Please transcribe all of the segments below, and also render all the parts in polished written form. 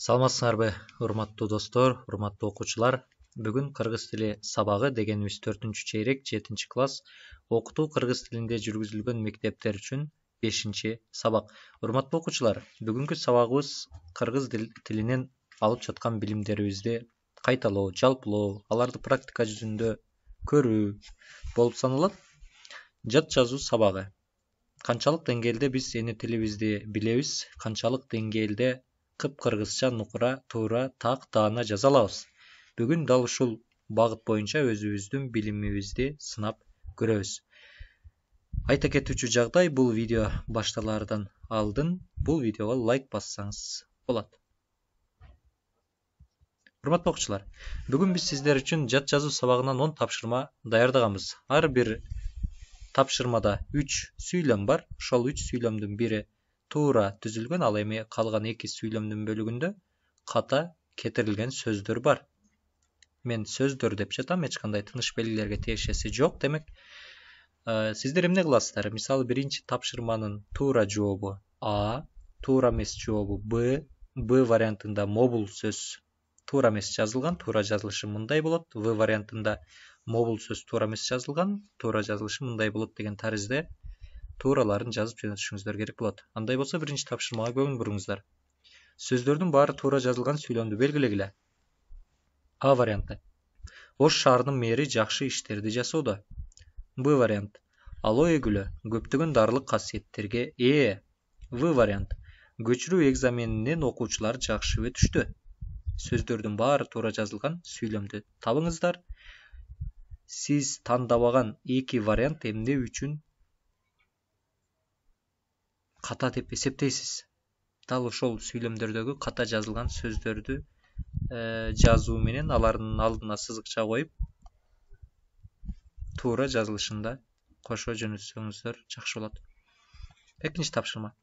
Саламатсыңарбы, урматтуу достор, урматтуу окуучулар. Бүгүн кыргыз тили сабагы дегенибиз 4-чейрек 7 класс окутуу кыргыз тилинде жүргүзүлгөн мектептер үчүн 5 сабак. Урматтуу окуучулар, бүгүнкү сабагыбыз кыргыз тилинен алып жаткан билимдерибизди кайталоо, жалпылоо, аларды практика жүзүндө көрүү болуп саналат. Жат жазуу сабагы. Канчалык деңгээлде биз эне тилибизди билебиз, канчалык деңгээлде кыргызча нукура, туура, так, даана жаза алабыз. Бүгүн дал ушул багыт боюнча өзүбүздүн билимибизди сынап көрөбүз. Айта кетүүчү жагдай, бул видео башталаардан алдын бул видеого лайк бассаңыз болот. Урматтуу окуучулар, бүгүн биз сиздер үчүн жат жазуу сабагынан 10 тапшырма даярдаганбыз. Ар бир тапшырмада 3 сүйлөм бар. Ошол 3 сүйлөмдүн бири туура түзүлгөн, ал эми калган 2 сүйлөмдүн бөлүгүндө ката кетирилген сөздөр бар. Мен сөздөр деп жатам, эч кандай тыныш белгилерге тиешеси жок. Демек, сиздер эмне кыласыздар? Мисалы, биринчи тапшырманын туура жообу А, туура эмес жообу Б, Б вариантында мобул сөз туура эмес жазылган, туура жазылышы мындай болот. В вариантында мобул сөз туура эмес жазылган, туура жазылышы мындай болот деген таризде туураларын жазып жөнөтүшүңүздөр керек болот. Андай болсо биринчи тапшырмага көңүл буруңуздар. Сөздөрдүн баары туура жазылган сүйлөмдү белгилегиле. А варианты. Ош шаарынын мэри жакшы иштерди жасоодо. Б вариант. Алоо эгүлө көптөгөн дарылык касиеттерге ээ. В вариант. Көчүрүү экзаменинен окуучулар жакшы өтүштү. Сөздөрдүн баары туура жазылган сүйлөмдү табыңыздар. Сиз тандабаган 2 вариант эмне үчүн ката деп эсептейсиз? Дал ошол сүйлөмдөрдөгү ката жазылган сөздөрдү жазуу менен алардын алдына сызыкча коюп, туура жазылышында кошо жөнөтсөңүздөр жакшы болот. Экинчи тапшырма.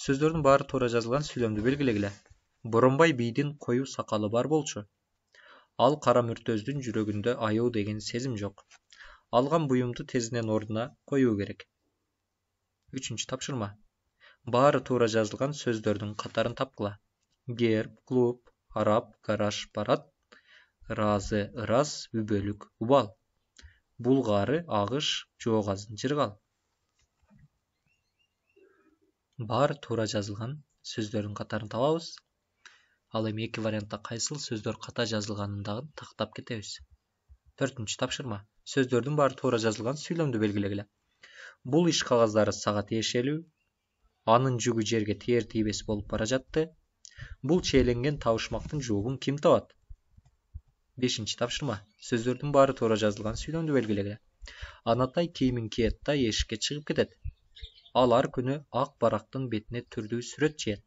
Сөздөрдүн баары туура жазылган сүйлөмдү белгилегиле. Боронбай бийдин коюу сакалы бар болчу. Ал кара мүртөздүн жүрөгүндө аяоо деген сезим жок. Алган буюмду тезинен ордуна коюу керек. Үчүнчү тапшырма. Баары туура жазылган сөздөрдүн катарын тапкыла. Герб, клуб, араб, гараж, барат, ыраазы, ырас, үбөлүк, убал. Булгары, агыш, жоогазын, жыргал. Баары туура жазылган сөздөрдүн катарын табабыз. Ал эми 2 вариантта кайсыл сөздөр ката жазылганын дагы тактап кетебиз. 4-чү тапшырма. Сөздөрдүн баары туура жазылган сүйлөмдү белгилегиле. Бул иш кагаздары сага тиешелүү. Анын жүгү жерге тиер тийбес болуп бара жатты. Бул чейленген табышмактын жообун ким табат? 5-чи тапшырма. Сөздөрдүн баары туура жазылган сүйлөмдү белгилегиле. Анатай кийимин кийет да эшикке чыгып кетет. Ал ар күнү ак барактын бетине түрдүү сүрөт чыйат.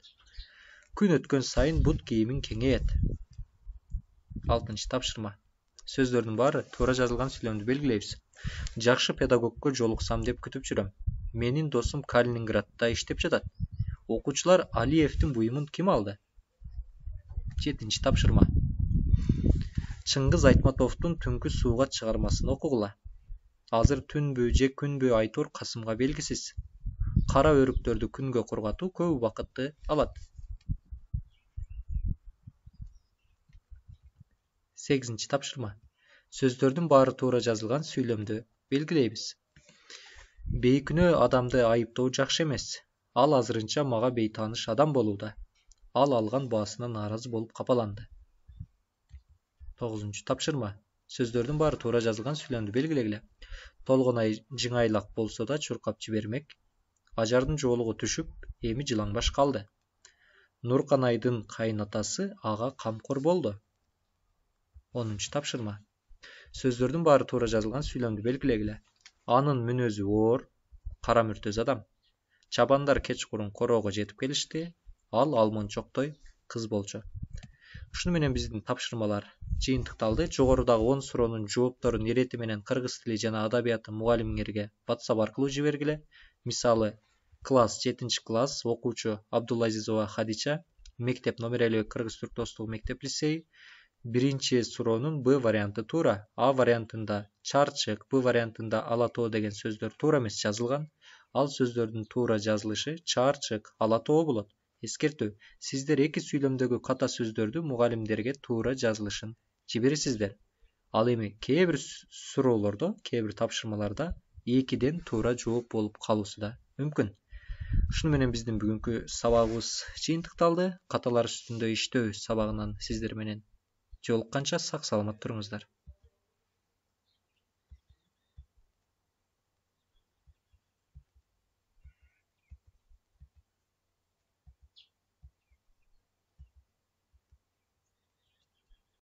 Күн өткөн сайын бут кийимин кеңейет. 6-чы тапшырма. Сөздөрдүн баары туура жазылган сүйлөмдү белгилейбиз. Жакшы педагогко жолуксам деп күтүп жүрөм. Менин досум Калининградда иштеп жатат. Окуучулар Алиевдин буюмун ким алды? 7-чи тапшырма. Чыңгыз Айтматовдун Түнкү сууга чыгармасын окугула. Азыр түнбү же күнбү айтор Касымга белгисиз. Кара өрүктөрдү күнгө кургатуу көп убакытты алат. 8-чи тапшырма. Сөздөрдүн баары туура жазылган сүйлөмдү белгилейбиз. Бейкүнөө адамды айыптоо жакшы эмес. Ал азырынча мага бейтааныш адам болууда. Ал алган баасына нааразы болуп капаланды. 9-чу тапшырма. Сөздөрдүн баары туура жазылган сүйлөмдү белгилегиле. Толгонай жыңайлак болсо да чуркап жибермек. Ажардын жоолугу түшүп, эми жылаңбаш калды. Нурканайдын кайнатасы ага камкор болду. 10-чу тапшырма. Сөздөрдүн баары туура жазылган сүйлөмдү белгилегиле. Анын мүнөзү оор, кара мүртөз адам. Чабандар кечкурун короого жетип келишти. Ал алмончоктой кыз болчу. Ушуну менен биздин тапшырмалар жыйынтыкталды. Жогорудагы 10 суроонун жоопторун ирети менен кыргыз тили жана адабияты мугалимиңерге WhatsApp аркылуу жибергиле. Мисалы, Класс 7 класс, окуучу Абдулазизова Хадича, мектеп номерелүү Кыргыз Түрк Достугу мектеп лицейи. Биринчи суроонун Б варианты туура. А вариантында чарчык, Б вариантында ала тоо деген сөздөр туура эмес жазылган. Ал сөздөрдүн туура жазылышы чарчык, ала тоо болот. Эскертүү: сиздер эки сүйлөмдөгү ката сөздөрдү мугалимдерге туура жазылышын жибересиздер. Ал эми кээ бир суроолордо, кээ бир тапшырмаларда экиден туура жооп болуп калуусу да мүмкүн. Ушуну менен биздин бүгүнкү сабагыбыз жыйынтыкталды. Каталар үстүндө иштөө сабагынан сиздер менен жолукканча сак саламат туруңуздар.